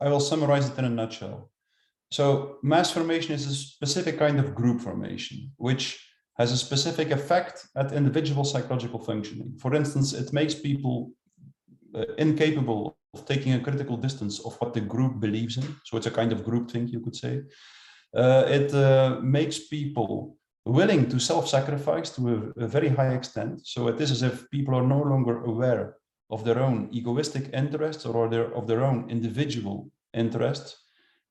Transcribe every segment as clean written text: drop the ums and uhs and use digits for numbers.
I will summarize it in a nutshell. So mass formation is a specific kind of group formation, which has a specific effect at individual psychological functioning. For instance, it makes people incapable of taking a critical distance of what the group believes in. So it's a kind of group think, you could say. It makes people willing to self-sacrifice to a very high extent. So it is as if people are no longer aware of their own egoistic interests or of their own individual interests.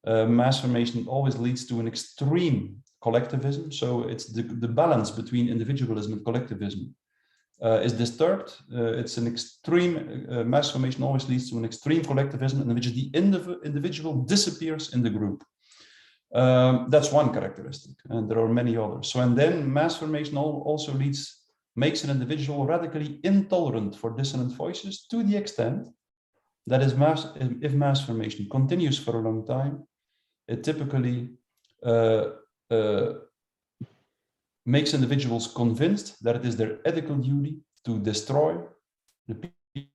Mass formation always leads to an extreme collectivism. So it's the balance between individualism and collectivism is disturbed. It's an extreme, mass formation always leads to an extreme collectivism in which the individual disappears in the group. That's one characteristic, and there are many others. So, and then mass formation also makes an individual radically intolerant for dissonant voices, to the extent that if mass formation continues for a long time, it typically makes individuals convinced that it is their ethical duty to destroy the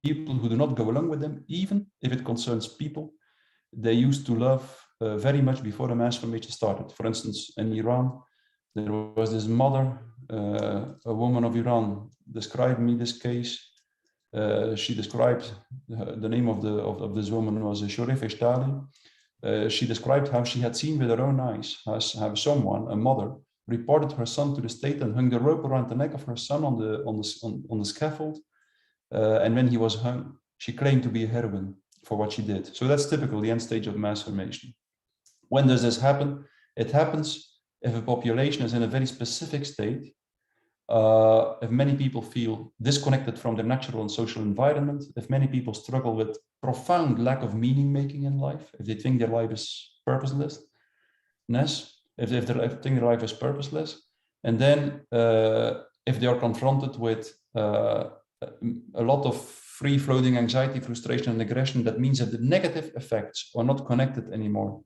people who do not go along with them, even if it concerns people they used to love very much before the mass formation started. For instance, in Iran, there was this mother, a woman of Iran, described me this case. She described the name of this woman was Shorif Eshtali. She described how she had seen with her own eyes how someone, a mother, reported her son to the state and hung the rope around the neck of her son on the scaffold. And when he was hung, she claimed to be a heroine for what she did. So that's typical, the end stage of mass formation. When does this happen? It happens if a population is in a very specific state, if many people feel disconnected from their natural and social environment, if many people struggle with profound lack of meaning making in life, if they think their life is purposeless, if they think their life is purposeless, and then if they are confronted with a lot of free-floating anxiety, frustration, and aggression, that means that the negative effects are not connected anymore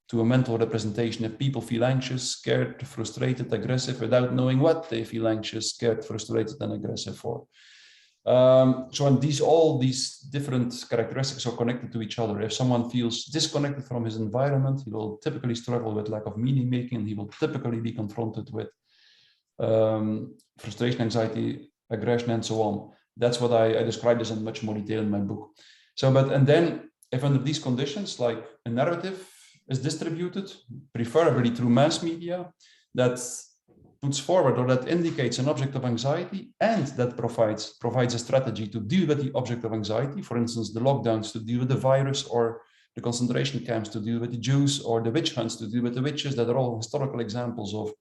to a mental representation. If people feel anxious, scared, frustrated, aggressive, without knowing what they feel anxious, scared, frustrated, and aggressive for. All these different characteristics are connected to each other. If someone feels disconnected from his environment, he will typically struggle with lack of meaning making, and he will typically be confronted with frustration, anxiety, aggression, and so on. That's what I describe this in much more detail in my book. And then if under these conditions, like a narrative is distributed, preferably through mass media, that puts forward or that indicates an object of anxiety and that provides a strategy to deal with the object of anxiety, for instance, the lockdowns to deal with the virus, or the concentration camps to deal with the Jews, or the witch hunts to deal with the witches, that are all historical examples of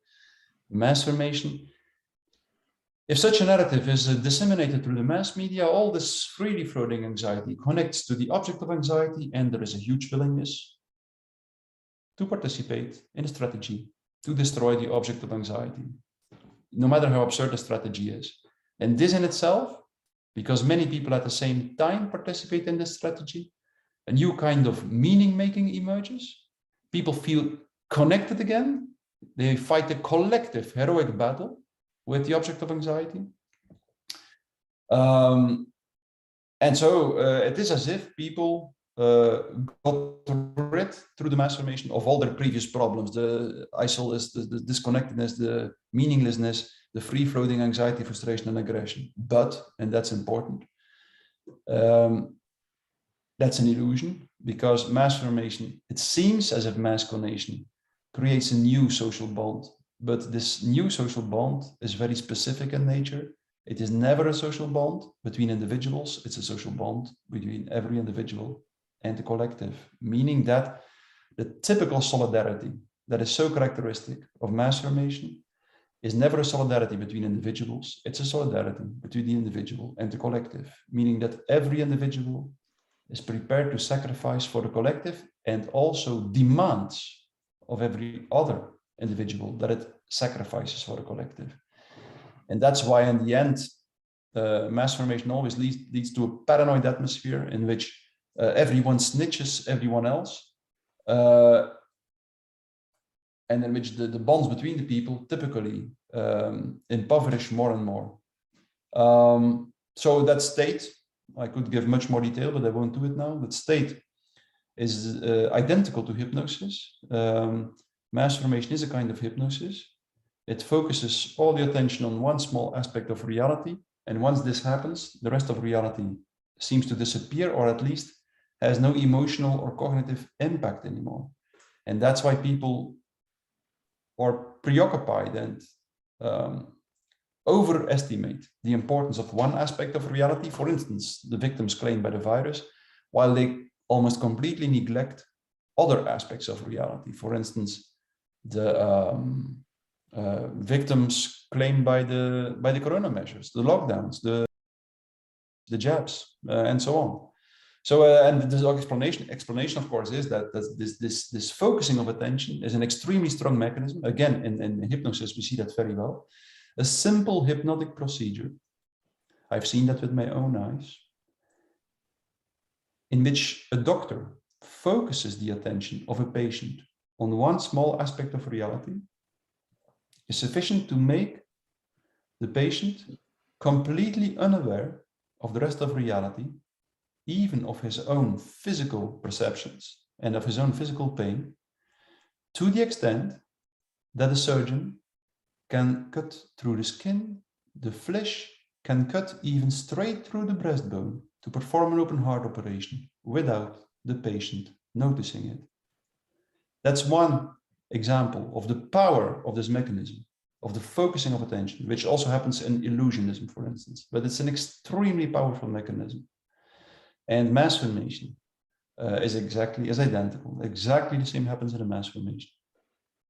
mass formation. If such a narrative is disseminated through the mass media, all this freely floating anxiety connects to the object of anxiety, and there is a huge willingness to participate in a strategy to destroy the object of anxiety, no matter how absurd the strategy is. And this in itself, because many people at the same time participate in this strategy, a new kind of meaning-making emerges. People feel connected again. They fight a collective heroic battle with the object of anxiety. And so it is as if people got rid through the mass formation of all their previous problems, the isolation, the disconnectedness, the meaninglessness, the free-floating anxiety, frustration, and aggression. But, and that's important, that's an illusion, because mass formation, it seems as if mass conation creates a new social bond. But this new social bond is very specific in nature. It is never a social bond between individuals. It's a social bond between every individual and the collective, meaning that the typical solidarity that is so characteristic of mass formation is never a solidarity between individuals. It's a solidarity between the individual and the collective, meaning that every individual is prepared to sacrifice for the collective and also demands of every other individual that it sacrifices for the collective. And that's why in the end, mass formation always leads to a paranoid atmosphere in which everyone snitches everyone else, and in which the bonds between the people typically impoverish more and more. So that state, I could give much more detail, but I won't do it now. That state is identical to hypnosis. Mass formation is a kind of hypnosis. It focuses all the attention on one small aspect of reality. And once this happens, the rest of reality seems to disappear, or at least has no emotional or cognitive impact anymore. And that's why people are preoccupied and overestimate the importance of one aspect of reality, for instance, the victims claimed by the virus, while they almost completely neglect other aspects of reality. For instance, the victims claimed by the corona measures, the lockdowns, the jabs, and so on. So, and the explanation, of course, is that this focusing of attention is an extremely strong mechanism. Again, in hypnosis, we see that very well. A simple hypnotic procedure, I've seen that with my own eyes, in which a doctor focuses the attention of a patient on one small aspect of reality, is sufficient to make the patient completely unaware of the rest of reality, even of his own physical perceptions and of his own physical pain, to the extent that a surgeon can cut through the skin, the flesh, can cut even straight through the breastbone to perform an open heart operation without the patient noticing it. That's one example of the power of this mechanism, of the focusing of attention, which also happens in illusionism, for instance, but it's an extremely powerful mechanism. And mass formation is identical. Exactly the same happens in a mass formation.